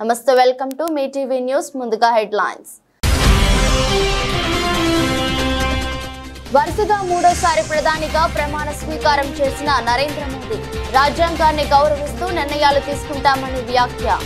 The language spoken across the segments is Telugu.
నమస్తే, welcome to me TV news. ముందుగా హెడ్లైన్స్. వరుసగా మూడోసారి ప్రధానిగా ప్రమాణ స్వీకారం చేసిన నరేంద్ర మోదీ రాజ్యాంగాన్ని గౌరవిస్తూ నిర్ణయాలు తీసుకుంటామని వ్యాఖ్య.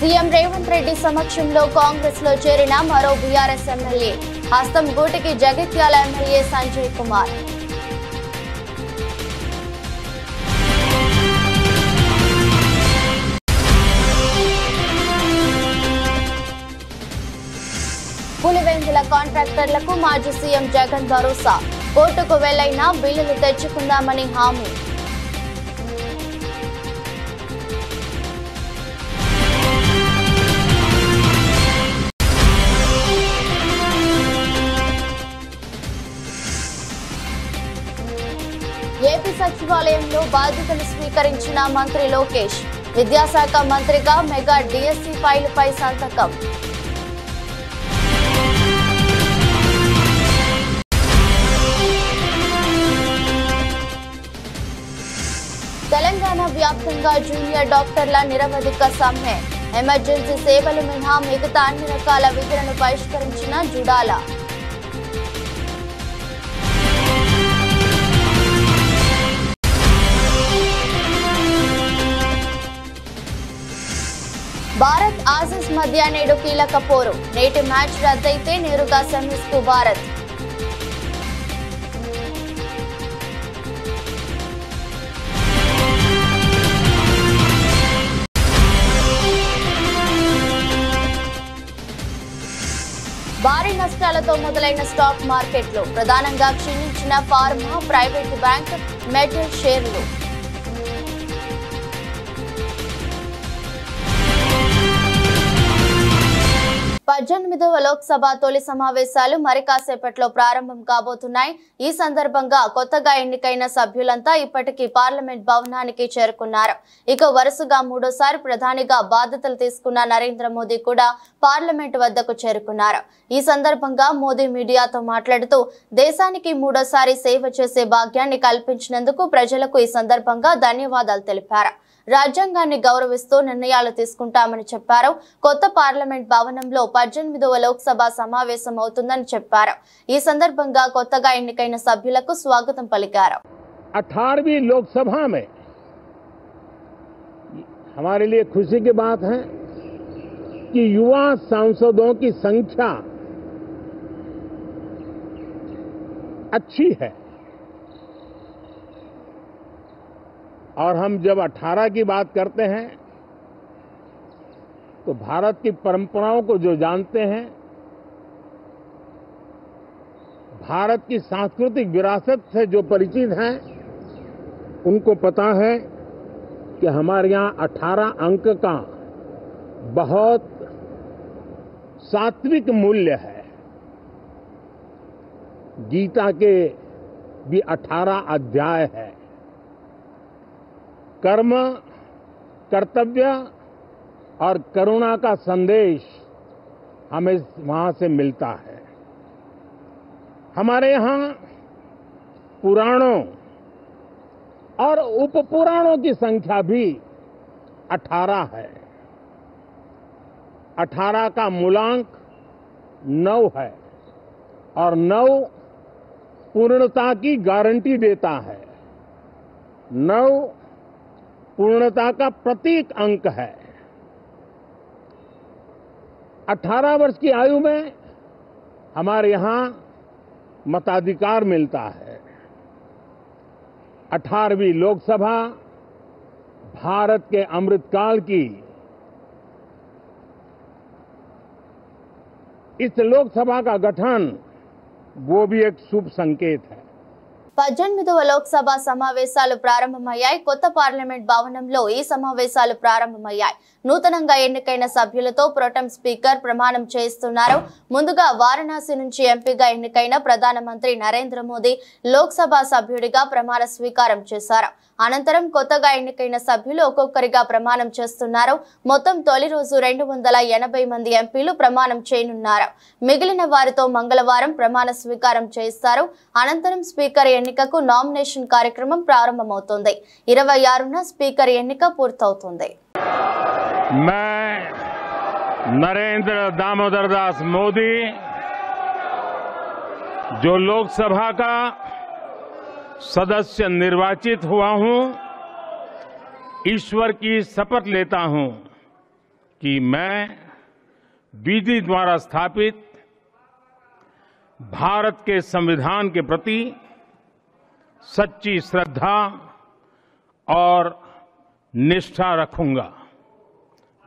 సీఎం రేవంత్ రెడ్డి సమక్షంలో కాంగ్రెస్ లో చేరిన మరో బీఆర్ఎస్ ఎమ్మెల్యే హస్తం గూటికి జగిత్యాల ఎమ్మెల్యే సంజయ్ కుమార్. పులివెందుల కాంట్రాక్టర్లకు మాజీ సీఎం జగన్ భరోసా, కోర్టుకు వెళ్లైనా బిల్లులు తెచ్చుకుందామని హామీ. ఏపీ సచివాలయంలో బాధ్యతలు స్వీకరించిన మంత్రి లోకేష్, విద్యాశాఖ మంత్రిగా మెగా డిఎస్సి ఫైలుపై సంతకం. తెలంగాణ వ్యాప్తంగా జూనియర్ డాక్టర్ల నిరవధిక సమ్మె, ఎమర్జెన్సీ సేవలు మినహా మిగతా అన్ని రకాల విధులను బహిష్కరించిన జుడాల. భారత్ ఆసీస్ మధ్య నేడు కీలక పోరు, నేటి మ్యాచ్ రద్దయితే నేరుగా సెమీస్ కు భారత్. భారీ నష్టాలతో మొదలైన స్టాక్ మార్కెట్లు, ప్రధానంగా క్షీణించిన ఫార్మా, ప్రైవేటు బ్యాంక్, మెటల్ షేర్లు. పద్దెనిమిదవ లోక్సభ తొలి సమావేశాలు మరి కాసేపట్లో ప్రారంభం కాబోతున్నాయి. ఈ సందర్భంగా కొత్తగా ఎన్నికైన సభ్యులంతా ఇప్పటికీ పార్లమెంట్ భవనానికి చేరుకున్నారు. ఇక వరుసగా మూడోసారి ప్రధానిగా బాధ్యతలు తీసుకున్న నరేంద్ర మోదీ కూడా పార్లమెంట్ వద్దకు చేరుకున్నారు. ఈ సందర్భంగా మోదీ మీడియాతో మాట్లాడుతూ దేశానికి మూడోసారి సేవ చేసే భాగ్యాన్ని కల్పించినందుకు ప్రజలకు ఈ సందర్భంగా ధన్యవాదాలు తెలిపారు. రాజ్యాంగాన్ని గౌరవిస్తూ నిర్ణయాలు తీసుకుంటామని చెప్పారు. కొత్త పార్లమెంట్ భవనంలో 18వ లోక్సభ సమావేశం అవుతుందని చెప్పారు. ఈ సందర్భంగా కొత్తగా ఎన్నికైన సభ్యులకు స్వాగతం పలికారు. 18वीं लोकसभा में हमारे लिए खुशी की बात है कि युवा सांसदों की संख्या अच्छी है और हम जब 18 की बात करते हैं तो भारत की परंपराओं को जो जानते हैं, भारत की सांस्कृतिक विरासत से जो परिचित हैं, उनको पता है कि हमारे यहाँ 18 अंक का बहुत सात्विक मूल्य है। गीता के भी 18 अध्याय है। कर्म, कर्तव्य और करुणा का संदेश हमें वहां से मिलता है। हमारे यहाँ पुराणों और उपपुराणों की संख्या भी 18 है। 18 का मूलांक 9 है और 9 पूर्णता की गारंटी देता है। 9 पूर्णता का प्रतीक अंक है। 18 वर्ष की आयु में हमारे यहाँ मताधिकार मिलता है। 18वीं लोकसभा भारत के अमृतकाल की इस लोकसभा का गठन वो भी एक शुभ संकेत है। 18వ లోక్సభ సమావేశాలు ప్రారంభమయ్యాయి. కొత్త పార్లమెంట్ భవనంలో ఈ సమావేశాలు ప్రారంభమయ్యాయి. నూతనంగా ఎన్నికైన సభ్యులతో ప్రోటెం స్పీకర్ ప్రమాణం చేస్తున్నారు. ముందుగా వారణాసి నుంచి ఎంపీగా ఎన్నికైన ప్రధానమంత్రి నరేంద్ర మోదీ లోక్సభ సభ్యుడిగా ప్రమాణ స్వీకారం చేశారు. అనంతరం కొత్తగా ఎన్నికైన సభ్యులు ఒక్కొక్కరిగా ప్రమాణం చేస్తున్నారు. మొత్తం తొలి రోజు 280 మంది ఎంపీలు ప్రమాణం చేయనున్నారు. మిగిలిన వారితో మంగళవారం ప్రమాణ స్వీకారం చేస్తారు. అనంతరం స్పీకర్ ఎన్నికకు నామినేషన్ కార్యక్రమం ప్రారంభమవుతుంది. 26న స్పీకర్ ఎన్నిక పూర్తవుతుంది. मैं नरेंद्र दामोदर दास मोदी जो लोकसभा का सदस्य निर्वाचित हुआ हूं, ईश्वर की शपथ लेता हूं कि मैं विधि द्वारा स्थापित भारत के संविधान के प्रति सच्ची श्रद्धा और निष्ठा रखूंगा।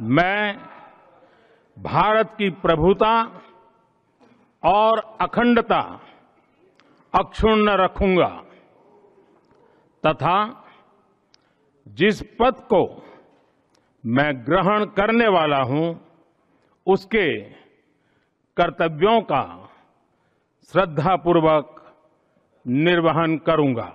मैं भारत की प्रभुता और अखंडता अक्षुण्ण रखूंगा तथा जिस पद को मैं ग्रहण करने वाला हूं उसके कर्तव्यों का श्रद्धापूर्वक निर्वहन करूंगा।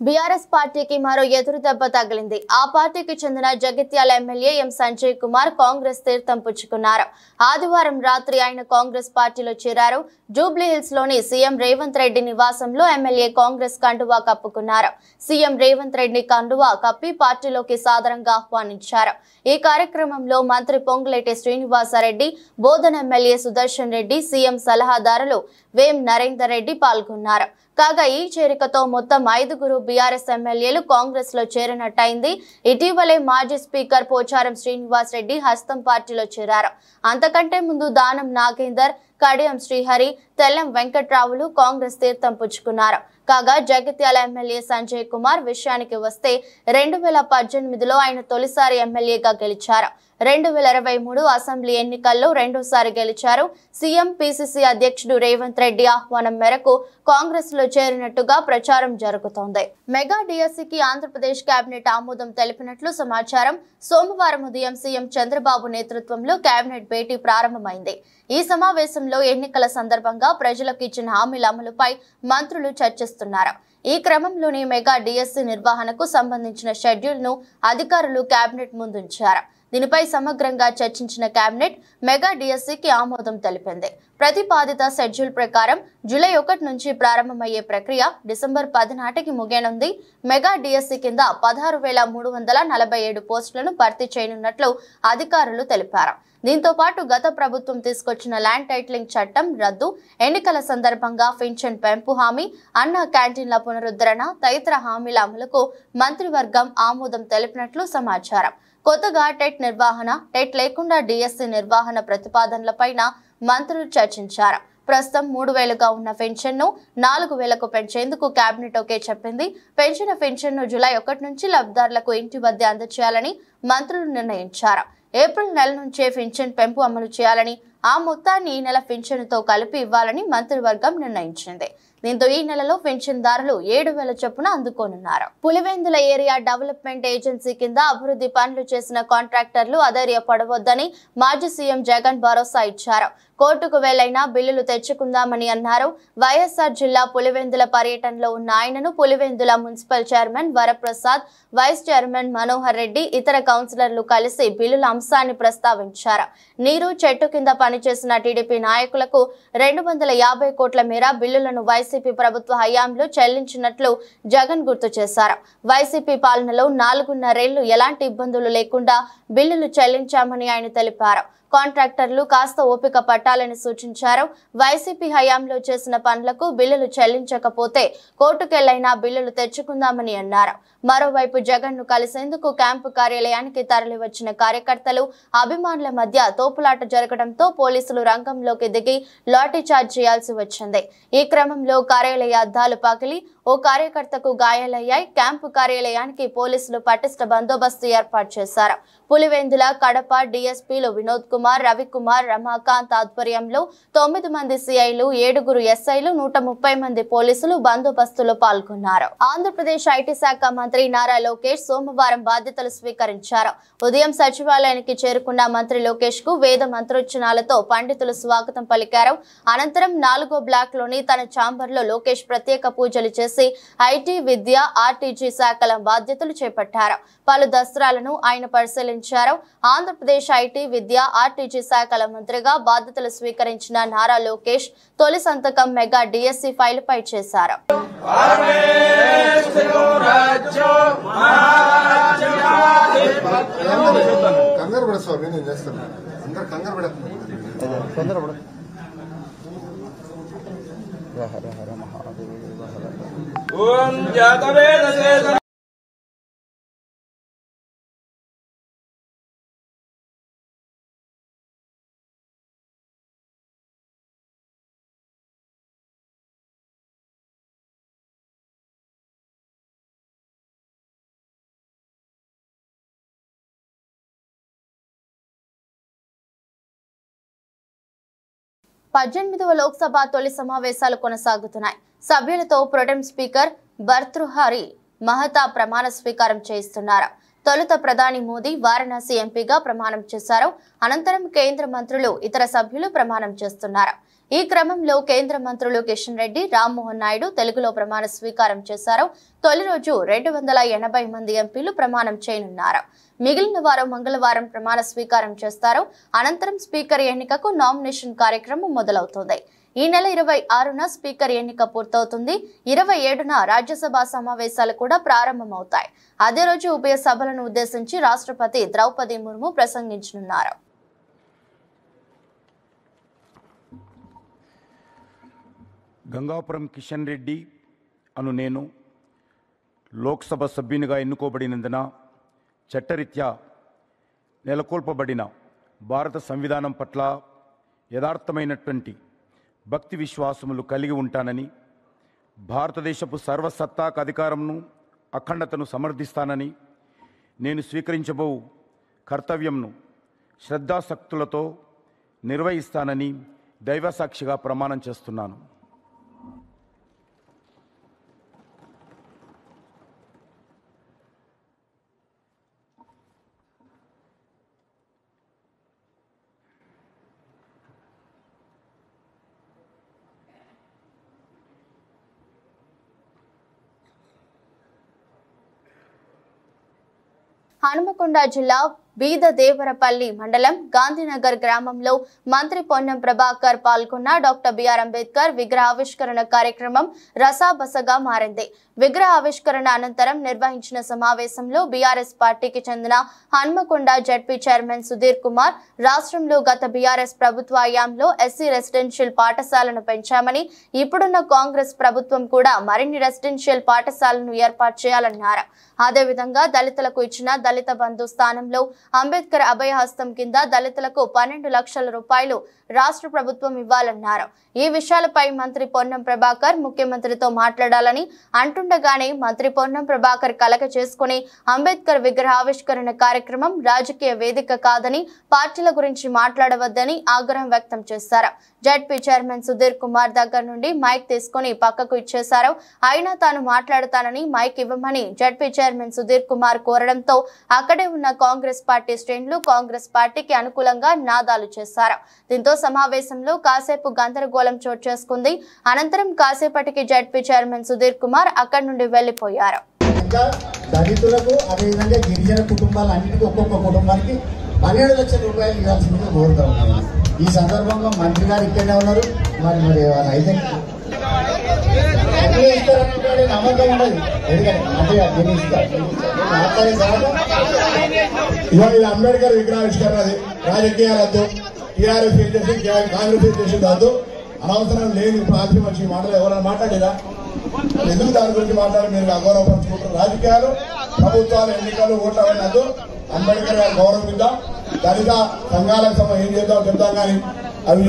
బీఆర్ఎస్ పార్టీకి మరో ఎదురు దెబ్బ తగిలింది. ఆ పార్టీకి చెందిన జగిత్యాల ఎమ్మెల్యే ఎం సంజయ్ కుమార్ కాంగ్రెస్ తీర్థం పుచ్చుకున్నారు. ఆదివారం రాత్రి ఆయన కాంగ్రెస్ పార్టీలో చేరారు. జూబ్లీహిల్స్ లోని సీఎం రేవంత్ రెడ్డి నివాసంలో ఎమ్మెల్యే కాంగ్రెస్ కండువా కప్పుకున్నారు. సీఎం రేవంత్ రెడ్డి కండువా కప్పి పార్టీలోకి సాదరంగా ఆహ్వానించారు. ఈ కార్యక్రమంలో మంత్రి పొంగులేటి శ్రీనివాసరెడ్డి, బోధన ఎమ్మెల్యే సుదర్శన్ రెడ్డి, సీఎం సలహాదారులు వేం నరేందర్ రెడ్డి పాల్గొన్నారు. కాగా ఈ చేరికతో మొత్తం 5గురు బీఆర్ఎస్ ఎమ్మెల్యేలు కాంగ్రెస్ లో చేరినట్టయింది. ఇటీవలే మాజీ స్పీకర్ పోచారం శ్రీనివాస్ రెడ్డి హస్తం పార్టీలో చేరారు. అంతకంటే ముందు దానం నాగేందర్, కడియం శ్రీహరి, తెల్లం వెంకట్రావులు కాంగ్రెస్ తీర్థం పుచ్చుకున్నారు. కాగా జగిత్యాల ఎమ్మెల్యే సంజయ్ కుమార్ విషయానికి వస్తే 2018లో ఆయన తొలిసారి ఎమ్మెల్యేగా గెలిచారు. 2023 అసెంబ్లీ ఎన్నికల్లో రెండోసారి గెలిచారు. సీఎం పీసీసీ అధ్యక్షుడు రేవంత్ రెడ్డి ఆహ్వానం మేరకు కాంగ్రెస్ లో చేరినట్టుగా ప్రచారం జరుగుతోంది. మెగా డిఎస్సీకి ఆంధ్రప్రదేశ్ కేబినెట్ ఆమోదం తెలిపినట్లు సమాచారం. సోమవారం ఉదయం సీఎం చంద్రబాబు నేతృత్వంలో కేబినెట్ భేటీ ప్రారంభమైంది. ఈ సమావేశంలో ఎన్నికల సందర్భంగా ప్రజలకు ఇచ్చిన హామీల అమలుపై మంత్రులు చర్చిస్తున్నారు. ఈ క్రమంలోనే మెగా డిఎస్సీ నిర్వహణకు సంబంధించిన షెడ్యూల్ ను అధికారులు కేబినెట్ ముందుంచారు. దీనిపై సమగ్రంగా చర్చించిన కేబినెట్ మెగా డిఎస్సీకి ఆమోదం తెలిపింది. ప్రతిపాదిత షెడ్యూల్ ప్రకారం జూలై 1 నుంచి ప్రారంభమయ్యే ప్రక్రియ డిసెంబర్ 10 నాటికి ముగియనుంది. మెగా డిఎస్సీ కింద 16,347 పోస్టులను భర్తీ చేయనున్నట్లు అధికారులు తెలిపారు. దీంతో పాటు గత ప్రభుత్వం తీసుకొచ్చిన ల్యాండ్ టైటిలింగ్ చట్టం రద్దు, ఎన్నికల సందర్భంగా పింఛన్ పెంపు హామీ, అన్న క్యాంటీన్ల పునరుద్ధరణ తదితర హామీల అమలుకు మంత్రివర్గం ఆమోదం తెలిపినట్లు సమాచారం. కొత్తగా టెట్ నిర్వహణ, టెట్ లేకుండా డిఎస్సీ నిర్వహణ ప్రతిపాదనలపైన మంత్రులు చర్చించారు. ప్రస్తుతం 3,000గా ఉన్న పెన్షన్ ను 4,000కు పెంచేందుకు కేబినెట్ ఓకే చెప్పింది. పెంచిన పెన్షన్ ను జూలై 1 నుంచి లబ్ధిదారులకు ఇంటి వద్ద అందజేయాలని మంత్రులు నిర్ణయించారు. ఏప్రిల్ నెల నుంచే పెన్షన్ పెంపు అమలు చేయాలని, ఆ మొత్తాన్ని ఈ నెల పెన్షన్తో కలిపి ఇవ్వాలని మంత్రివర్గం నిర్ణయించింది. దీంతో ఈ నెలలో పెన్షన్దారులు 7,000 చొప్పున అందుకోనున్నారు. పులివెందుల ఏరియా డెవలప్మెంట్ ఏజెన్సీ కింద అభివృద్ధి పనులు చేసిన కాంట్రాక్టర్లు అధైర్యపడవద్దని మాజీ సీఎం జగన్ భరోసా ఇచ్చారు. కోర్టుకు వెళ్లైనా బిల్లులు తెచ్చుకుందామని అన్నారు. వైఎస్ఆర్ జిల్లా పులివెందుల పర్యటనలో ఉన్న ఆయనను Pulivendula municipal chairman Varaprasad, vice chairman Manohar Reddy, ఇతర కౌన్సిలర్లు కలిసి బిల్లుల అంశాన్ని ప్రస్తావించారు. నీరు, చెట్టు కింద పనిచేసిన టీడీపీ నాయకులకు 250 కోట్ల మేర బిల్లులను వైసీపీ ప్రభుత్వ హయాంలో చెల్లించినట్లు జగన్ గుర్తు చేశారు. వైసీపీ పాలనలో 4.5 ఎలాంటి ఇబ్బందులు లేకుండా బిల్లులు చెల్లించామని ఆయన తెలిపారు. కాంట్రాక్టర్లు కాస్త ఓపిక పట్టాలని సూచించారు. వైసీపీ హయాంలో చేసిన పనులకు బిల్లులు చెల్లించకపోతే కోర్టుకెళ్లైనా బిల్లులు తెచ్చుకుందామని అన్నారు. మరోవైపు జగన్ ను కలిసేందుకు క్యాంపు కార్యాలయానికి తరలివచ్చిన కార్యకర్తలు, అభిమానుల మధ్య తోపులాట జరగడంతో పోలీసులు రంగంలోకి దిగి లాఠీ చార్జ్ చేయాల్సి వచ్చింది. ఈ క్రమంలో కార్యాలయ అద్దాలు పగిలి ఓ కార్యకర్తకు గాయాలయ్యాయి. క్యాంపు కార్యాలయానికి పోలీసులు పటిష్ట బందోబస్తు ఏర్పాటు చేశారు. పులివెందుల, కడప డీఎస్పీలు వినోద్ కుమార్, రవికుమార్, రమాకాంత్ ఆధ్వర్యంలో 9 మంది సిఐలు, 7 ఎస్ఐలు, 130 మంది పోలీసులు బందోబస్తులో పాల్గొన్నారు. ఆంధ్రప్రదేశ్ ఐటీ శాఖ మంత్రి నారా లోకేష్ సోమవారం బాధ్యతలు స్వీకరించారు. ఉదయం సచివాలయానికి చేరుకున్న మంత్రి లోకేష్ కు వేద మంత్రోచ్చరణలతో పండితులు స్వాగతం పలికారు. అనంతరం 4వ బ్లాక్ లోని తన ఛాంబర్ లో లోకేష్ ప్రత్యేక పూజలు చేసి ఐటీ, విద్య, ఆర్టీజీ శాఖల బాధ్యతలు చేపట్టారు. పలు దస్త్రాలను ఆయన పరిశీలించారు. ఆంధ్రప్రదేశ్ ఐటీ, విద్య, ఆర్టీజీ శాఖల మంత్రిగా బాధ్యతలు స్వీకరించిన నారా లోకేష్ తొలి సంతకం మెగా డిఎస్సి ఫైల్ పై చేశారు. ఓం జాతవేద పద్దెనిమిదవ లోక్సభ తొలి సమావేశాలు కొనసాగుతున్నాయి. సభ్యులతో ప్రొటెం స్పీకర్ భర్తృహరి మహతా ప్రమాణ స్వీకారం చేయిస్తున్నారు. తొలుత ప్రధాని మోదీ వారణాసి ఎంపీగా ప్రమాణం చేశారు. అనంతరం కేంద్ర మంత్రులు, ఇతర సభ్యులు ప్రమాణం చేస్తున్నారు. ఈ క్రమంలో కేంద్ర మంత్రులు కిషన్ రెడ్డి, రామ్మోహన్ నాయుడు తెలుగులో ప్రమాణ స్వీకారం చేశారు. తొలి రోజు 280 మంది ఎంపీలు ప్రమాణం చేయనున్నారు. మిగిలిన వారు మంగళవారం ప్రమాణ స్వీకారం చేస్తారు. అనంతరం స్పీకర్ ఎన్నికకు నామినేషన్ కార్యక్రమం మొదలవుతుంది. ఈ నెల 26న స్పీకర్ ఎన్నిక పూర్తవుతుంది. 27న రాజ్యసభ సమావేశాలు కూడా ప్రారంభమవుతాయి. అదే రోజు ఉభయ సభలను ఉద్దేశించి రాష్ట్రపతి ద్రౌపది ముర్ము ప్రసంగించనున్నారు. గంగాపురం కిషన్ రెడ్డి అను నేను లోక్సభ సభ్యునిగా ఎన్నుకోబడినందున చట్టరీత్యా నెలకొల్పబడిన భారత సంవిధానం పట్ల యథార్థమైనటువంటి భక్తి విశ్వాసములు కలిగి ఉంటానని, భారతదేశపు సర్వసత్తాక అధికారంను, అఖండతను సమర్థిస్తానని, నేను స్వీకరించబో కర్తవ్యంను శ్రద్ధాశక్తులతో నిర్వహిస్తానని దైవసాక్షిగా ప్రమాణం చేస్తున్నాను. హనుమకొండ జిల్లా బీదదేవరపల్లి మండలం గాంధీనగర్ గ్రామంలో మంత్రి పొన్నం ప్రభాకర్ పాల్గొన్న డాక్టర్ బిఆర్ అంబేద్కర్ విగ్రహావిష్కరణ కార్యక్రమం రసాబసగా మారింది. విగ్రహ ఆవిష్కరణ అనంతరం నిర్వహించిన సమావేశంలో బీఆర్ఎస్ పార్టీకి చెందిన హనుమకొండ జడ్పీ చైర్మన్ సుధీర్ కుమార్ రాష్ట్రంలో గత బీఆర్ఎస్ ప్రభుత్వ హయాంలో ఎస్సీ రెసిడెన్షియల్ పాఠశాలను పెంచామని, ఇప్పుడున్న కాంగ్రెస్ ప్రభుత్వం కూడా మరిన్ని రెసిడెన్షియల్ పాఠశాలను ఏర్పాటు చేయాలన్నారు. అదేవిధంగా దళితులకు ఇచ్చిన దళిత బంధు స్థానంలో అంబేద్కర్ అభయహస్తం కింద దళితులకు 12 లక్షల రూపాయలు రాష్ట్ర ప్రభుత్వం ఇవ్వాలన్నారు. ఈ విషయాలపై మంత్రి పొన్నం ప్రభాకర్ ముఖ్యమంత్రితో మాట్లాడాలని అంటుండగానే మంత్రి పొన్నం ప్రభాకర్ కలగ చేసుకుని అంబేద్కర్ విగ్రహావిష్కరణ కార్యక్రమం రాజకీయ వేదిక కాదని, పార్టీల గురించి మాట్లాడవద్దని ఆగ్రహం వ్యక్తం చేశారు. జడ్పీ చైర్మన్ సుధీర్ కుమార్ దగ్గర నుండి మైక్ తీసుకుని పక్కకు ఇచ్చేశారు. అయినా తాను మాట్లాడతానని మైక్ ఇవ్వమని జడ్పీ చైర్మన్ సుధీర్ కుమార్ కోరడంతో అక్కడే ఉన్న కాంగ్రెస్ పార్టీ శ్రేణులు కాంగ్రెస్ పార్టీకి అనుకూలంగా నాదాలు చేశారు. దీంతో సమావేశంలో కాసేపు గందరగోళం చోటు చేసుకుంది. అనంతరం కాసేపటికి జడ్పీ చైర్మన్ సుధీర్ కుమార్ అక్కడి నుండి వెళ్లిపోయారు. దళితులకు అదేవిధంగా గిరిజన కుటుంబాలన్నిటికీ ఒక్కొక్క కుటుంబానికి 12 లక్షల రూపాయలు ఇవ్వాల్సిందిగా కోరుతా ఉన్నాను. ఈ సందర్భంగా మంత్రి గారు ఇక్కడనే ఉన్నారు. మరి అయితే ఇస్తారన్నటువంటి నమ్మకం ఉండదు. ఎందుకంటే మంత్రి గారు దీన్ని ఇస్తారు. ఇవాళ ఇది అంబేద్కర్ విగ్రహావిష్కరణ రాజకీయాలతో టీఆర్ఎస్ చేసి కాంగ్రెస్ చేసి దాంతో అనవసరం లేని ప్రాంతం వచ్చి మాటలు ఎవరైనా మాట్లాడేదా? ఎందుకు దాని గురించి మాట్లాడి మీరు అగౌరవపరుచుకుంటారు? రాజకీయాలు, ప్రభుత్వాలు, ఎన్నికలు, ఓట్ల అయినట్టు అంబేద్కర్ గారు గౌరవిద్దాం. దళిత సంఘాలకు ఏం చేద్దాం చెప్తాం. కానీ అవి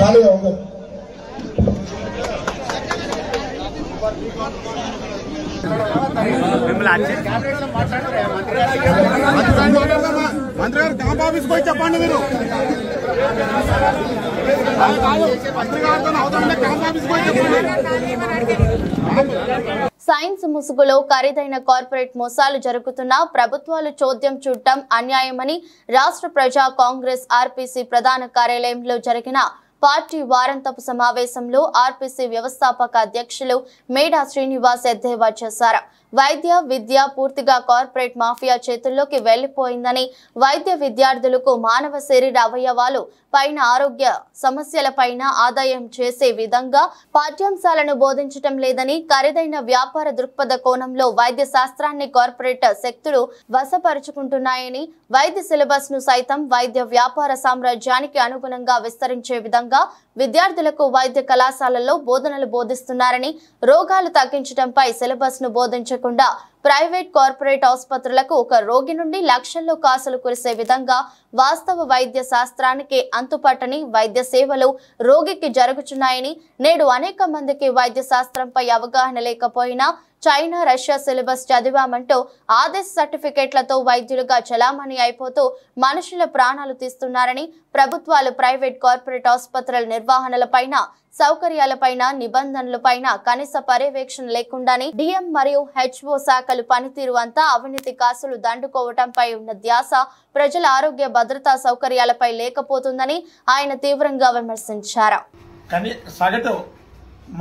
ఖాళీగా ఉండదు. మంత్రి గారు క్యాంప్ ఆఫీస్కి పోయి చెప్పండి. మీరు మంత్రి గారితో అవుతుంటే క్యాంప్ ఆఫీస్కి పోయి చెప్పండి. సైన్స్ ముసుగులో ఖరీదైన కార్పొరేట్ మోసాలు జరుగుతున్నా ప్రభుత్వాలు చోద్యం చూడటం అన్యాయమని రాష్ట్ర ప్రజా కాంగ్రెస్ ఆర్పీసీ ప్రధాన కార్యాలయంలో జరిగిన పార్టీ వారాంతపు సమావేశంలో ఆర్పీసీ వ్యవస్థాపక అధ్యక్షులు మేడా శ్రీనివాస్ ఎద్దేవా చేశారు. వైద్య విద్య పూర్తిగా కార్పొరేట్ మాఫియా చేతుల్లోకి వెళ్లిపోయిందని, వైద్య విద్యార్థులకు మానవ శరీర అవయవాలు పైన ఆరోగ్య సమస్యలపైన ఆదాయం చేసే విధంగా పాఠ్యాంశాలను బోధించడం లేదని, ఖరీదైన వ్యాపార దృక్పథ కోణంలో వైద్య శాస్త్రాన్ని కార్పొరేట్ శక్తులు వశపరుచుకుంటున్నాయని, వైద్య సిలబస్ ను సైతం వైద్య వ్యాపార సామ్రాజ్యానికి అనుగుణంగా విస్తరించే విధంగా విద్యార్థులకు వైద్య కళాశాలల్లో బోధనలు బోధిస్తున్నారని, రోగాలు తగ్గించడంపై సిలబస్ ను బోధించకుండా ప్రైవేట్ కార్పొరేట్ ఆసుపత్రులకు ఒక రోగి నుండి లక్షల్లో కాసులు కురిసే విధంగా వాస్తవ వైద్య శాస్త్రానికి అంతుపట్టని వైద్య సేవలు రోగికి జరుగుతున్నాయని, నేడు అనేక మందికి వైద్య శాస్త్రంపై అవగాహన లేకపోయినా చైనా రష్యా సిలబస్ చదివామంటూ ఆదేశ సర్టిఫికేట్లతో వైద్యులుగా చలామణి అయిపోతూ మనుషుల ప్రాణాలు తీస్తున్నారని, ప్రభుత్వాలు ప్రైవేట్ కార్పొరేట్ ఆసుపత్రుల నిర్వహణలపైన సౌకర్యాలపైన నిబంధనలపైన కనీస పర్యవేక్షణ లేకుండానే డిఎం మరియు హెచ్ఓ శాఖలు పనితీరు అంతా అవినీతి కాసులు దండుకోవటంపై ఉన్న ధ్యాస ప్రజల ఆరోగ్య భద్రతా సౌకర్యాలపై లేకపోతుందని ఆయన తీవ్రంగా విమర్శించారు. సగటు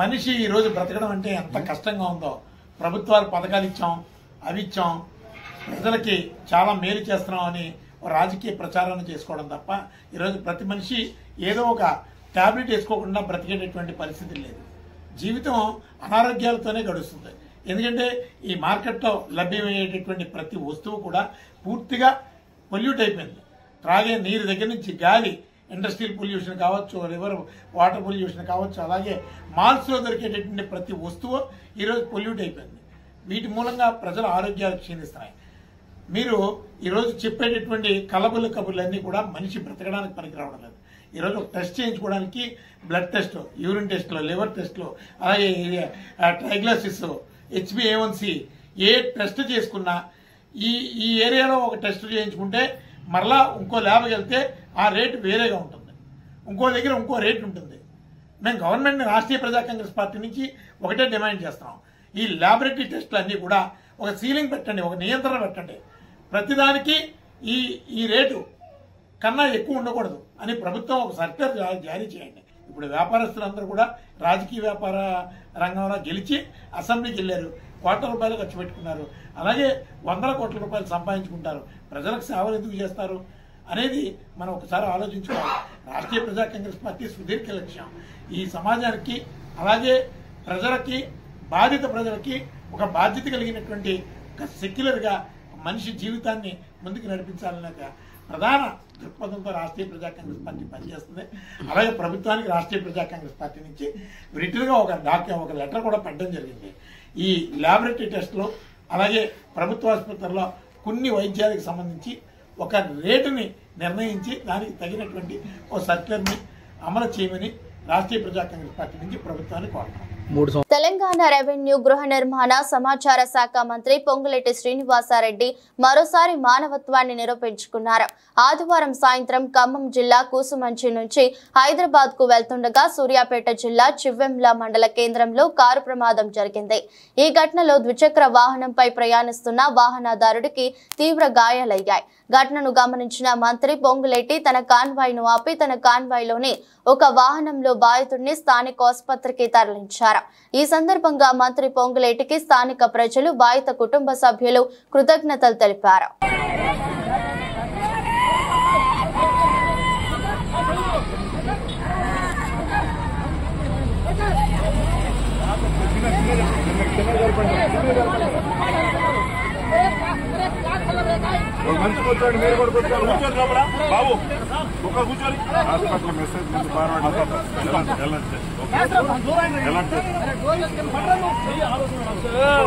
మనిషి ఈ రోజు బ్రతకడం అంటే ఎంత కష్టంగా ఉందో, ప్రభుత్వాలు పథకాలు ఇచ్చాం, అవి ఇచ్చాం, ప్రజలకి చాలా మేలు చేస్తున్నాం అని రాజకీయ ప్రచారాన్ని చేసుకోవడం తప్ప ఈరోజు ప్రతి మనిషి ఏదో ఒక టాబ్లెట్ వేసుకోకుండా బ్రతికేటటువంటి పరిస్థితి లేదు. జీవితం అనారోగ్యాలతోనే గడుస్తుంది. ఎందుకంటే ఈ మార్కెట్లో లభ్యమయ్యేటటువంటి ప్రతి వస్తువు కూడా పూర్తిగా పొల్యూట్ అయిపోయింది. త్రాగే నీరు దగ్గర నుంచి గాలి, ఇండస్ట్రియల్ పొల్యూషన్ కావచ్చు, రివర్ వాటర్ పొల్యూషన్ కావచ్చు, అలాగే మాల్స్లో దొరికేటటువంటి ప్రతి వస్తువు ఈరోజు పొల్యూట్ అయిపోయింది. వీటి మూలంగా ప్రజల ఆరోగ్యాలు క్షీణిస్తున్నాయి. మీరు ఈరోజు చెప్పేటటువంటి కలబుల కబుర్లన్నీ కూడా మనిషి బ్రతకడానికి పనికి రావడం లేదు. ఈరోజు టెస్ట్ చేయించుకోవడానికి బ్లడ్ టెస్ట్, యూరిన్ టెస్ట్లో, లివర్ టెస్ట్లో, అలాగే ట్రైగ్లైసిస్, HbA1c ఏ టెస్ట్ చేసుకున్నా ఈ ఏరియాలో ఒక టెస్ట్ చేయించుకుంటే మరలా ఇంకో ల్యాబ్కి వెళ్తే ఆ రేటు వేరేగా ఉంటుంది, ఇంకో దగ్గర ఇంకో రేటు ఉంటుంది. మేము గవర్నమెంట్ రాష్ట్రీయ ప్రజా కాంగ్రెస్ పార్టీ నుంచి ఒకటే డిమాండ్ చేస్తున్నాం, ఈ ల్యాబొరేటరీ టెస్టులు అన్నీ కూడా ఒక సీలింగ్ పెట్టండి, ఒక నియంత్రణ పెట్టండి. ప్రతిదానికి ఈ రేటు కన్నా ఎక్కువ ఉండకూడదు అని ప్రభుత్వం ఒక సర్క్యులర్ జారీ చేయండి. ఇప్పుడు వ్యాపారస్తులందరూ కూడా రాజకీయ వ్యాపార రంగంలో గెలిచి అసెంబ్లీకి వెళ్ళారు, కోట్ల రూపాయలు ఖర్చు పెట్టుకున్నారు, అలాగే వందల కోట్ల రూపాయలు సంపాదించుకుంటారు. ప్రజలకు సేవలు ఎందుకు చేస్తారు అనేది మనం ఒకసారి ఆలోచించుకోవాలి. రాష్ట్రీయ ప్రజా కాంగ్రెస్ పార్టీ సుదీర్ఘ లక్ష్యం ఈ సమాజానికి, అలాగే ప్రజలకి, బాధిత ప్రజలకి ఒక బాధ్యత కలిగినటువంటి ఒక సెక్యులర్గా మనిషి జీవితాన్ని ముందుకు నడిపించాలనే ప్రధాన దృక్పథంతో రాష్ట్రీయ ప్రజా కాంగ్రెస్ పార్టీ పనిచేస్తుంది. అలాగే ప్రభుత్వానికి రాష్ట్రీయ ప్రజా కాంగ్రెస్ పార్టీ నుంచి రిటర్న్గా ఒక లెటర్ కూడా పెట్టడం జరిగింది. ఈ ల్యాబొరేటరీ టెస్టులు, అలాగే ప్రభుత్వ ఆసుపత్రుల్లో కొన్ని వైద్యాలకు సంబంధించి ఒక రేటుని నిర్ణయించి దానికి తగినటువంటి ఒక సర్క్యులర్ని అమలు చేయమని రాష్ట్రీయ ప్రజా కాంగ్రెస్ పార్టీ నుంచి ప్రభుత్వాన్ని కోరుతాం. తెలంగాణ రెవెన్యూ, గృహ నిర్మాణ, సమాచార శాఖ మంత్రి పొంగులేటి శ్రీనివాసారెడ్డి మరోసారి మానవత్వాన్ని నిరూపించుకున్నారు. ఆదివారం సాయంత్రం ఖమ్మం జిల్లా కూసుమంచి నుంచి హైదరాబాద్ కు వెళ్తుండగా సూర్యాపేట జిల్లా చివ్వెంల మండల కేంద్రంలో కారు ప్రమాదం జరిగింది. ఈ ఘటనలో ద్విచక్ర వాహనంపై ప్రయాణిస్తున్న వాహనదారుడికి తీవ్ర గాయాలయ్యాయి. ఘటనను గమనించిన మంత్రి పొంగులేటి తన కాన్వాయ్ ను ఆపి తన కాన్వాయ్ లోని ఒక వాహనంలో బాధితుడిని స్థానిక ఆసుపత్రికి తరలించారు. ఈ సందర్భంగా మంత్రి పొంగులేటికి స్థానిక ప్రజలు, బాధిత కుటుంబ సభ్యులు కృతజ్ఞతలు తెలిపారు. మంచి కూర్చోండి, మీరు కూడా కూర్చోండి. కూర్చోండి లోపల బాబు, ఒక కూర్చోండి. హాస్పిటల్ మెసేజ్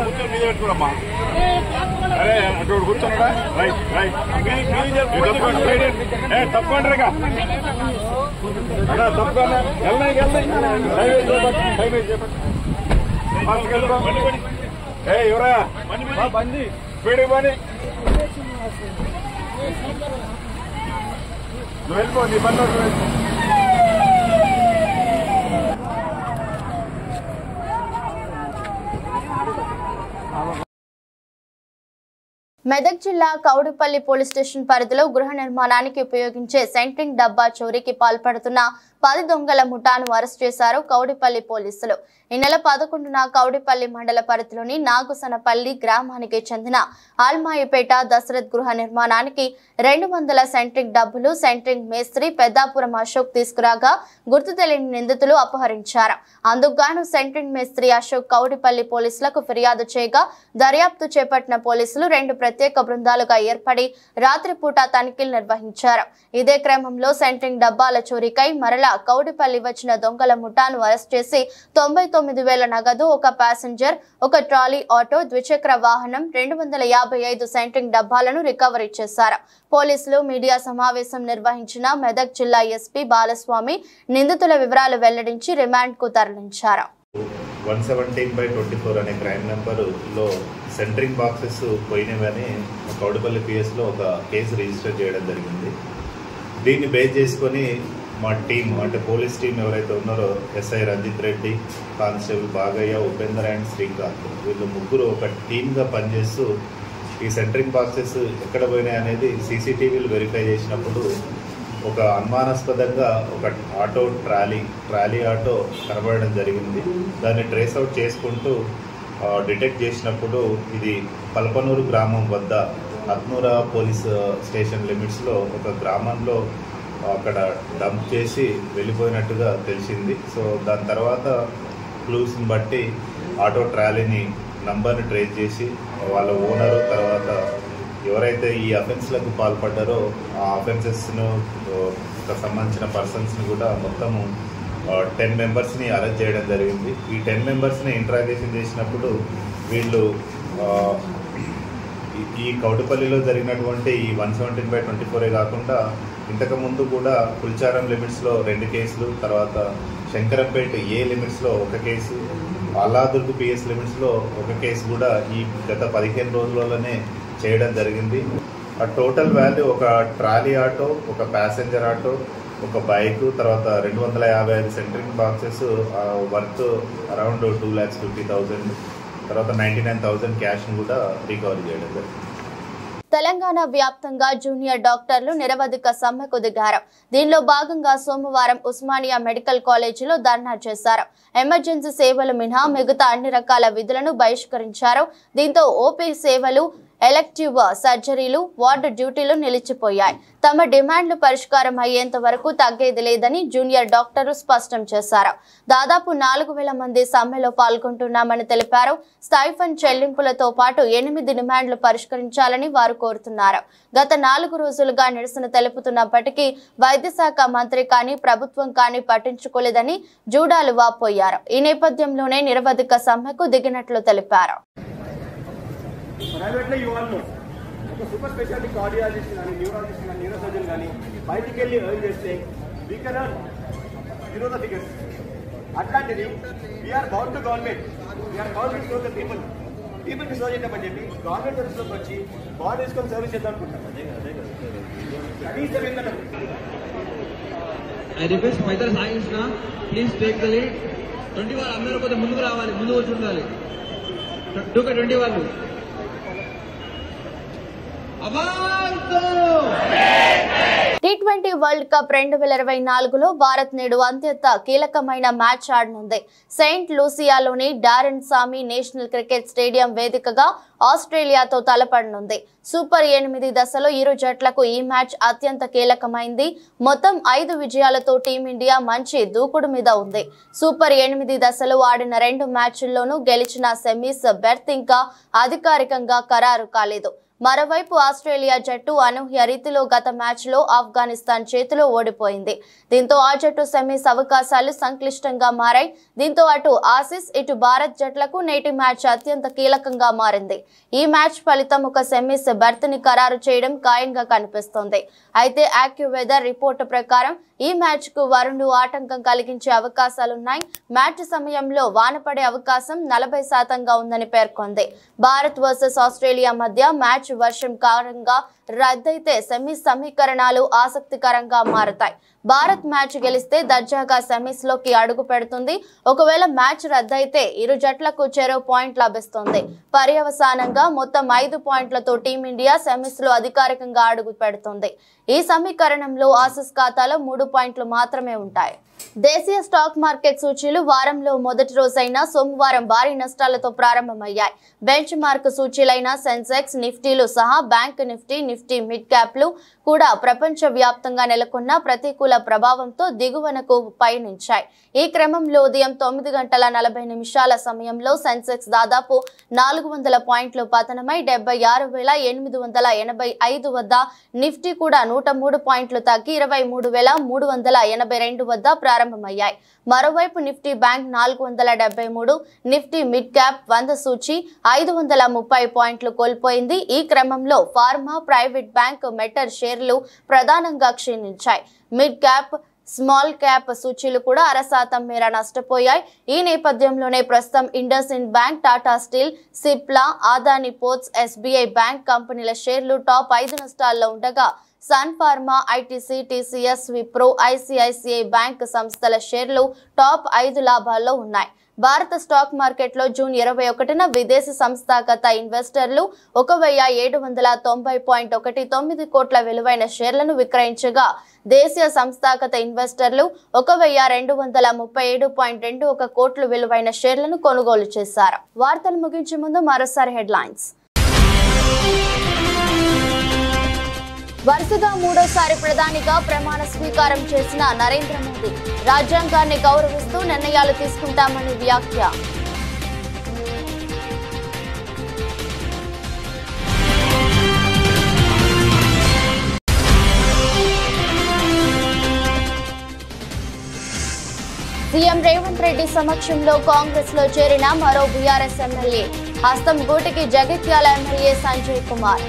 కూర్చొని మీద పెట్టుకోమ్మా. అరే అటు కూర్చోండా. రైట్ రైట్ తప్పకుండా తప్పకుండా ఎవరా బండి స్పీడ్ పని నువ్వు వెళ్ళిపో నీ పనిలో వెళ్ళిపో. మెదక్ జిల్లా కౌడుపల్లి పోలీస్ స్టేషన్ పరిధిలో గృహ నిర్మాణానికి ఉపయోగించే సెంట్రింగ్ డబ్బా చోరీకి పాల్పడుతున్న 10 దొంగల ముఠాను అరెస్ట్ చేశారు కౌడిపల్లి పోలీసులు. ఈ నెల 11న కౌడిపల్లి మండల పరిధిలోని నాగుసనపల్లి గ్రామానికి చెందిన ఆల్మాయిపేట దశరథ్ గృహ నిర్మాణానికి 200 సెంట్రింగ్ డబ్బులు సెంట్రింగ్ మేస్త్రి పెద్దాపురం అశోక్ తీసుకురాగా గుర్తు తెలియని నిందితులు అపహరించారు. అందుకుగాను సెంట్రింగ్ మేస్త్రి అశోక్ కౌడిపల్లి పోలీసులకు ఫిర్యాదు చేయగా దర్యాప్తు చేపట్టిన పోలీసులు 2 ప్రత్యేక బృందాలుగా ఏర్పడి రాత్రిపూట తనిఖీలు నిర్వహించారు. ఇదే క్రమంలో సెంట్రింగ్ డబ్బాల చోరీకై మరలా కౌడిపల్లి వచ్చిన దొంగల ముఠాను అరెస్ట్ చేసి 99,000 నగదు, ఒక ప్యాసింజర్, ఒక ట్రాలీ ఆటో, ద్విచక్ర వాహనం, 255 సెంట్రింగ్ డబ్బాలను రికవరీ చేశారు. పోలీసులు మీడియా సమావేశం నిర్వహించిన మెదక్ జిల్లా ఎస్పీ బాలస్వామి నిందితుల వివరాలు వెల్లడించి రిమాండ్ కు తరలించారు. 117/24 అనే క్రైమ్ నెంబర్లో సెంట్రింగ్ బాక్సెస్ పోయినవని కౌడిపల్లి పిఎస్లో ఒక కేసు రిజిస్టర్ చేయడం జరిగింది. దీన్ని బేస్ చేసుకొని మా టీం అంటే పోలీస్ టీం ఎవరైతే ఉన్నారో SI Ranjith Reddy, constable Bagaiah, Upender and Srikanth, వీళ్ళు ముగ్గురు ఒక టీమ్గా పనిచేస్తూ ఈ సెంట్రింగ్ బాక్సెస్ ఎక్కడ పోయినాయి అనేది సీసీటీవీలు వెరిఫై చేసినప్పుడు ఒక అనుమానాస్పదంగా ఒక ఆటో ట్రాలీ ఆటో కనబడడం జరిగింది. దాన్ని ట్రేస్ అవుట్ చేసుకుంటూ డిటెక్ట్ చేసినప్పుడు ఇది పల్పనూరు గ్రామం వద్ద అత్నూరా పోలీస్ స్టేషన్ లిమిట్స్లో ఒక గ్రామంలో అక్కడ డంప్ చేసి వెళ్ళిపోయినట్టుగా తెలిసింది. సో దాని తర్వాత క్లూస్ని బట్టి ఆటో ట్రాలీని నంబర్ని ట్రేస్ చేసి వాళ్ళ ఓనరు తర్వాత ఎవరైతే ఈ అఫెన్స్లకు పాల్పడ్డారో ఆ అఫెన్సెస్ను సంబంధించిన పర్సన్స్ని కూడా మొత్తము 10 మెంబర్స్ని అరెస్ట్ చేయడం జరిగింది. ఈ 10 మెంబర్స్ని ఇంట్రాగేషన్ చేసినప్పుడు వీళ్ళు ఈ కౌడిపల్లిలో జరిగినటువంటి ఈ 117/24 కాకుండా ఇంతకుముందు కూడా పుల్చారం లిమిట్స్లో 2 కేసులు, తర్వాత శంకరంపేట ఏ లిమిట్స్లో 1 కేసు, అల్లాదుర్గ్ పిఎస్ లిమిట్స్లో 1 కేసు కూడా ఈ గత 15 రోజుల్లోనే చేయడం జరిగింది. ఆ టోటల్ వాల్యూ ఒక ట్రాలీ ఆటో, ఒక ప్యాసింజర్ ఆటో, ఒక బైక్, తర్వాత 255 సెంట్రింగ్ బాక్సెస్ వర్త్ అరౌండ్ 2,50,000, తర్వాత 99,000 క్యాష్ను కూడా రికవరీ చేయడం జరిగింది. తెలంగాణ వ్యాప్తంగా జూనియర్ డాక్టర్లు నిరవధిక సమ్మెకు దిగారు. దీనిలో భాగంగా సోమవారం ఉస్మానియా మెడికల్ కాలేజీలో ధర్నా చేశారు. ఎమర్జెన్సీ సేవలు మినహా మిగతా అన్ని రకాల విధులను బహిష్కరించారు. దీంతో ఓపీ సేవలు, ఎలెక్టివ్ సర్జరీలు, వార్డు డ్యూటీలు నిలిచిపోయాయి. తమ డిమాండ్లు పరిష్కారం అయ్యేంత వరకు తగ్గేది లేదని జూనియర్ డాక్టర్లు స్పష్టం చేశారు. దాదాపు 4,000 మంది సమ్మెలో పాల్గొంటున్నామని తెలిపారు. స్టైఫండ్ చెల్లింపులతో పాటు 8 డిమాండ్లు పరిష్కరించాలని వారు కోరుతున్నారు. గత 4 రోజులుగా నిరసన తెలుపుతున్నప్పటికీ వైద్య శాఖ మంత్రి కానీ ప్రభుత్వం కానీ పట్టించుకోలేదని జూడాలు వాపోయారు. ఈ నేపథ్యంలోనే నిరవధిక సమ్మెకు దిగినట్లు తెలిపారు. ప్రైవేట్లో ఇవ్వాలి ఒక సూపర్ స్పెషాలిటీ కార్డియాలజిస్ట్ కానీ న్యూరాలజిస్ట్ కానీ న్యూరోసర్జన్ కానీ బయటికి వెళ్ళి ఎర్న్ చేస్తే we can earn you know the figures. అట్లాంటిది we are bound to government, we are bound to the పీపుల్కి సర్వ్ చేద్దామని చెప్పి గవర్నమెంట్ సర్వీస్లోకి వచ్చి బాడీ వేసుకొని సర్వీస్ చేద్దాం అనుకుంటాం. కనీసం ఏంటంటే ఐ రిక్వెస్ట్ మైత్ర సాగించిన ప్లీజ్ టేక్ ద లీడ్. 20 వాళ్ళు అందరూ కొద్దిగా ముందుకు రావాలి, ముందు వచ్చి ఉండాలి. 20 వాళ్ళు T20 వరల్డ్ కప్ 2024లో భారత్ నేడు అత్యంత కీలకమైన మ్యాచ్ ఆడనుంది. సెయింట్ లూసియాలోని డారెన్ సామి నేషనల్ క్రికెట్ స్టేడియం వేదికగా ఆస్ట్రేలియాతో తలపడనుంది. సూపర్ 8 దశలో ఇరు జట్లకు ఈ మ్యాచ్ అత్యంత కీలకమైంది. మొత్తం 5 విజయాలతో టీమిండియా మంచి దూకుడు మీద ఉంది. సూపర్ 8 దశలో ఆడిన 2 మ్యాచ్ల్లోనూ గెలిచిన సెమీస్ బెర్త్ ఇంకా అధికారికంగా ఖరారు కాలేదు. మరోవైపు ఆస్ట్రేలియా జట్టు అనూహ్య రీతిలో గత మ్యాచ్లో ఆఫ్ఘనిస్తాన్ చేతిలో ఓడిపోయింది. దీంతో ఆ జట్టు సెమీస్ అవకాశాలు సంక్లిష్టంగా మారాయి. దీంతో అటు ఆసీస్ ఇటు భారత్ జట్లకు నేటి మ్యాచ్ అత్యంత కీలకంగా మారింది. ఈ మ్యాచ్ ఫలితం ఒక సెమీస్ బెర్త్ ని ఖరారు చేయడం ఖాయంగా కనిపిస్తోంది. అయితే యాక్యువెదర్ రిపోర్టు ప్రకారం ఈ మ్యాచ్ కు వరుణుడు ఆటంకం కలిగించే అవకాశాలున్నాయి. మ్యాచ్ సమయంలో వాన పడే అవకాశం 40% ఉందని పేర్కొంది. భారత్ వర్సెస్ ఆస్ట్రేలియా మధ్య మ్యాచ్ వర్షం కారణంగా రద్దయితే సెమీస్ సమీకరణాలు ఆసక్తికరంగా మారతాయి. భారత్ మ్యాచ్ గెలిస్తే దర్జాగా సెమీస్ లోకి అడుగు పెడుతుంది. ఒకవేళ మ్యాచ్ రద్దయితే ఇరు జట్లకు చెరో పాయింట్ లభిస్తుంది. పర్యవసానంగా మొత్తం 5 పాయింట్లతో టీమిండియా సెమీస్ లో అధికారికంగా అడుగు పెడుతుంది. ఈ సమీకరణంలో ఆసీస్ ఖాతాలో 3 పాయింట్లు మాత్రమే ఉంటాయి. దేశీయ స్టాక్ మార్కెట్ సూచీలు వారంలో మొదటి రోజైన సోమవారం భారీ నష్టాలతో ప్రారంభమయ్యాయి. బెంచ్ మార్క్ సూచీలైన సెన్సెక్స్, నిఫ్టీలు సహా బ్యాంక్ నిఫ్టీ, నిఫ్టీ మిడ్ క్యాప్లు కూడా ప్రపంచ వ్యాప్తంగా నెలకొన్న ప్రతికూల ప్రభావంతో దిగువనకు పయనించాయి. ఈ క్రమంలో ఉదయం 9:40 సమయంలో సెన్సెక్స్ దాదాపు 400 పాయింట్లు పతనమై 76,885 వద్ద, నిఫ్టీ కూడా 103 పాయింట్లు తగ్గి 23,382 వద్ద ప్రారంభమయ్యాయి. మరోవైపు Nifty bank 473, Nifty mid cap 100 సూచీ 530 పాయింట్లు కోల్పోయింది. ఈ క్రమంలో ఫార్మా, ప్రైవేట్ బ్యాంక్, మెటర్ షేర్లు ప్రధానంగా క్షీణించాయి. మిడ్ క్యాప్, స్మాల్ క్యాప్ సూచీలు కూడా 0.5% మేర నష్టపోయాయి. ఈ నేపథ్యంలోనే ప్రస్తుతం IndusInd bank, Tata steel, Cipla, Adani ports, SBI bank కంపెనీల షేర్లు టాప్ 5 నష్టాల్లో ఉండగా Sun Pharma, ITC, TCS, Wipro, ICICI bank సంస్థల షేర్లు టాప్ 5 లాభాల్లో ఉన్నాయి. భారత స్టాక్ మార్కెట్లో జూన్ 21న విదేశీ సంస్థాగత ఇన్వెస్టర్లు 1,790.19 కోట్ల విలువైన షేర్లను విక్రయించగా, దేశీయ సంస్థాగత ఇన్వెస్టర్లు 1,237.21 కోట్ల విలువైన షేర్లను కొనుగోలు చేశారు. వార్తలు ముగించే ముందు మరోసారి హెడ్లైన్స్. వరుసగా 3వ ప్రధానిగా ప్రమాణ స్వీకారం చేసిన నరేంద్ర మోదీ రాజ్యాంగాన్ని గౌరవిస్తూ నిర్ణయాలు తీసుకుంటామని వ్యాఖ్య. సీఎం రేవంత్ రెడ్డి సమక్షంలో కాంగ్రెస్ లో చేరిన మరో బీఆర్ఎస్ ఎమ్మెల్యే, హస్తం గూటికి జగిత్యాల ఎమ్మెల్యే సంజయ్ కుమార్.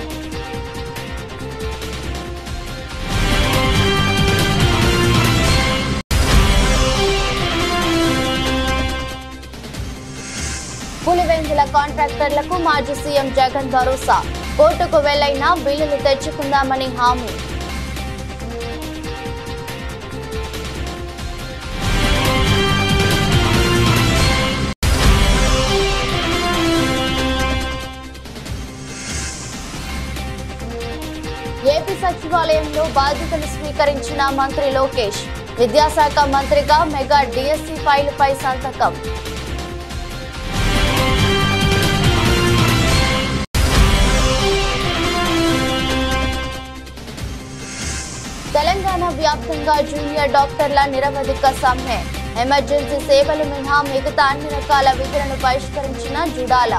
పులివెందుల కాంట్రాక్టర్లకు మాజీ సీఎం జగన్ భరోసా, కోర్టుకు వెళ్లైనా బిల్లులు తెచ్చుకుందామని హామీ. ఏపీ సచివాలయంలో బాధ్యతలు స్వీకరించిన మంత్రి లోకేష్, విద్యాశాఖ మంత్రిగా మెగా డిఎస్సి ఫైలుపై సంతకం. తెలంగాణ వ్యాప్తంగా జూనియర్ డాక్టర్ల నిరవధిక సమ్మె, ఎమర్జెన్సీ సేవలు మినహా మిగతా అన్ని రకాల విధులను బహిష్కరించిన జుడాల.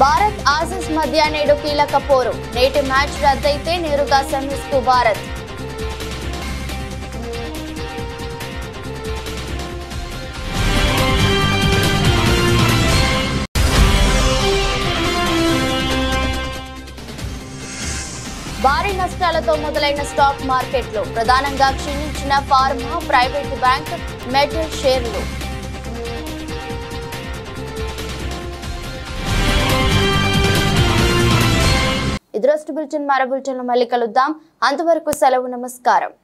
భారత్ ఆసీస్ మధ్య నేడు కీలక పోరు, నేటి మ్యాచ్ రద్దయితే నేరుగా సెమీస్ కు భారత్. భారీ నష్టాలతో మొదలైన స్టాక్ మార్కెట్లు, ప్రధానంగా క్షీణించిన ఫార్మా, ప్రైవేట్ బ్యాంక్, మెటల్ షేర్లు. ఇది రోజు బులెటిన్. మరో బులెటిన్లో మళ్ళీ కలుద్దాం. అంతవరకు సెలవు. నమస్కారం.